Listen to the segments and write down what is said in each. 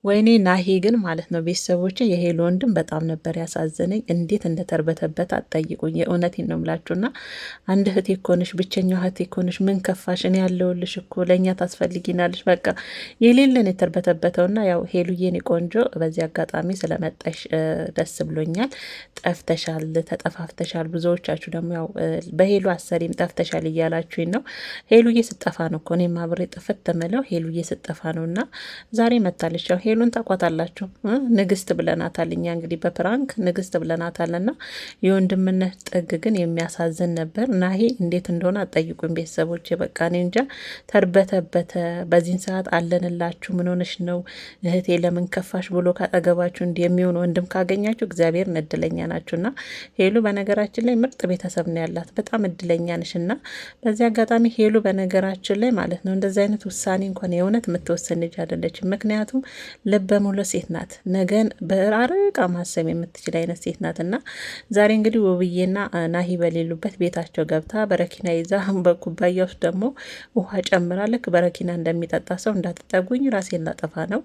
ወይኔ ናሂ ግን ማለት ነው ቤተሰቦች የሄሉ ወንድም በጣም ነበር ያሳዘነኝ። እንዴት እንደተርበተበት አትጠይቁኝ። የእውነቴን ነው የምላችሁና አንድ እህቴ እኮ ነሽ፣ ብቸኛው እህቴ እኮ ነሽ። ምን ከፋሽ? እኔ ያለሁልሽ እኮ ለእኛ ታስፈልጊናለሽ። በቃ የሌለን የተርበተበተውና ያው ሄሉዬን ቆንጆ፣ በዚህ አጋጣሚ ስለመጣሽ ደስ ብሎኛል። ጠፍተሻል፣ ተጠፋፍተሻል። ብዙዎቻችሁ ደግሞ ያው በሄሉ አሰሪም ጠፍተሻል እያላችሁኝ ነው። ሄሉዬ ስጠፋ ነው እኮ እኔም አብሬ ጥፍት ተመለው ሄሉዬ ስጠፋ ነው እና ዛሬ መታለች። ያው ሄሉን ታቋታላችሁ፣ ንግስት ብለናታል እኛ እንግዲህ በፕራንክ ንግስት ብለናታል። እና የወንድምነት ጥግ ግን የሚያሳዝን ነበር። ናሂ እንዴት እንደሆነ አጠይቁኝ ቤተሰቦች። በቃ እኔ እንጃ ተርበተበተ። በዚህን ሰዓት አለንላችሁ፣ ምን ሆነሽ ነው እህቴ ለምን ከፋሽ ብሎ ካጠገባችሁ እንዲ የሚሆን ወንድም ካገኛችሁ እግዚአብሔር እድለኛ ናችሁ። እና ሄሉ በነገራችን ላይ ምርጥ ቤተሰብ ነው ያላት፣ በጣም እድለኛ ነሽ። እና በዚህ አጋጣሚ ሄሉ በነገራችን ላይ ማለት ነው እንደዚህ አይነት ውሳኔ እንኳን የእውነት የምትወሰን ልጅ አይደለችም። ምክንያቱም ልበ ሙሉ ሴት ናት። ነገን በአርቃ ማሰብ የምትችል አይነት ሴት ናት። እና ዛሬ እንግዲህ ውብዬና ናሂ በሌሉበት ቤታቸው ገብታ በረኪና ይዛ በኩባያ ውስጥ ደግሞ ውሃ ጨምራ ልክ በረኪና እንደሚጠጣ ሰው እንዳትጠጉኝ ራሴን ላጠፋ ነው፣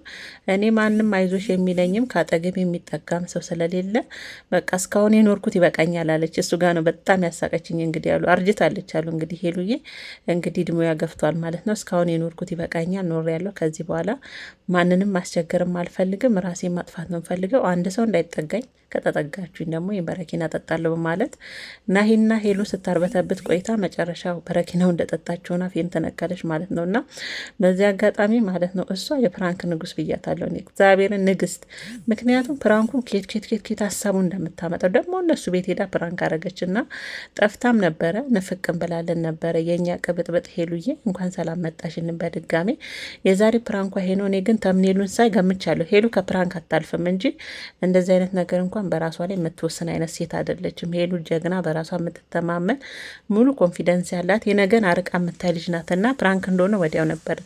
እኔ ማንም አይዞሽ የሚለኝም ከአጠገብ የሚጠጋም ሰው ስለሌለ በቃ እስካሁን የኖርኩት ይበቃኛል አለች። እሱ ጋር ነው በጣም ያሳቀችኝ። እንግዲህ ያሉ አርጅታለች አሉ እንግዲህ ሄሉዬ እንግዲህ እድሜዋ ገፍቷል ማለት ነው። እስካሁን የኖርኩት ይበቃኛል፣ ኖር ያለው ከዚህ በኋላ ማንንም ማስቸገርም አልፈልግም፣ ራሴን ማጥፋት ነው ፈልገው። አንድ ሰው እንዳይጠጋኝ፣ ከተጠጋችሁኝ ደግሞ በረኪና ጠጣለሁ በማለት ናሂና ሄሉ ስታርበተብት ቆይታ መጨረሻው በረኪናው እንደጠጣችሁና ፌን ተነቀለች ማለት ነው። እና በዚህ አጋጣሚ ማለት ነው እሷ የፕራንክ ንጉስ ብያታለሁ፣ እግዚአብሔርን ንግስት። ምክንያቱም ፕራንኩን ኬት ሀሳቡ እንደምታመጣው ደግሞ እነሱ ቤት ሄዳ ፕራንክ አረገች እና ጠፍታም ነበረ፣ ንፍቅም ብላለን ነበረ። የእኛ ቅብጥብጥ ሄሉዬ እንኳን ሰላም መጣሽልን በድጋሜ። የዛሬ ፕራንኳ ሄኖ እኔ ግን ተምኔሉን ሳይ ገምቻለሁ። ሄሉ ከፕራንክ አታልፍም እንጂ እንደዚህ አይነት ነገር እንኳን በራሷ ላይ የምትወስን አይነት ሴት አይደለችም። ሄሉ ጀግና፣ በራሷ የምትተማመን ሙሉ ኮንፊደንስ ያላት የነገን አርቃ የምታይ ልጅ ናትና ፕራንክ እንደሆነ ወዲያው ነበር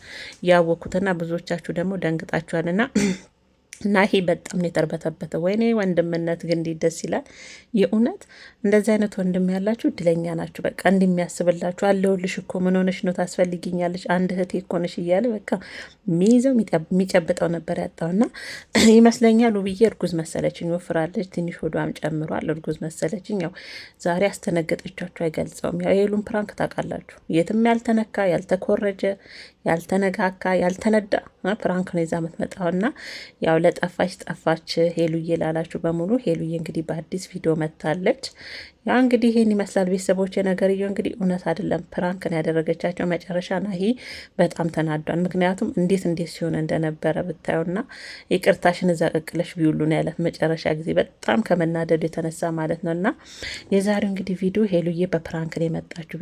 ያወኩትና ብዙዎቻችሁ ደግሞ ደንግጣችኋልና ናሂ በጣም ነው የተርበተበተ። ወይኔ ወንድምነት ግን እንዴት ደስ ይላል። የእውነት እንደዚህ አይነት ወንድም ያላችሁ እድለኛ ናችሁ። በቃ እንደሚያስብላችሁ አለሁልሽ እኮ ምን ሆነሽ ነው ታስፈልጊኛለሽ፣ አንድ እህቴ እኮ ነሽ እያለ በቃ ሚይዘው የሚጨብጠው ነበር ያጣውና ይመስለኛል። ውብዬ እርጉዝ መሰለችኝ፣ ወፍራለች፣ ትንሽ ሆዷም ጨምሯል። እርጉዝ መሰለችኝ። ያው ዛሬ አስተነገጠቻችሁ አይገልጸውም። ያው የሄሉን ፕራንክ ታውቃላችሁ፣ የትም ያልተነካ ያልተኮረጀ ያልተነካካ ያልተነዳ ፕራንክ ነው ይዛ የምትመጣውና ያው ለጠፋች ጠፋች ሄሉዬ ላላችሁ በሙሉ ሄሉዬ እንግዲህ በአዲስ ቪዲዮ መጥታለች። ያ እንግዲህ ይህን ይመስላል ቤተሰቦች። የነገርየው እንግዲህ እውነት አይደለም፣ ፕራንክ ነው ያደረገቻቸው። መጨረሻ ናሂ በጣም ተናዷል። ምክንያቱም እንዴት ሲሆን እንደነበረ ብታዩና ይቅርታሽን እዛ ቀቅለሽ ቢውሉ ነው ያለት መጨረሻ ጊዜ በጣም ከመናደዱ የተነሳ ማለት ነው። እና የዛሬው እንግዲህ ቪዲዮ ሄሉዬ በፕራንክ ነው የመጣችሁ።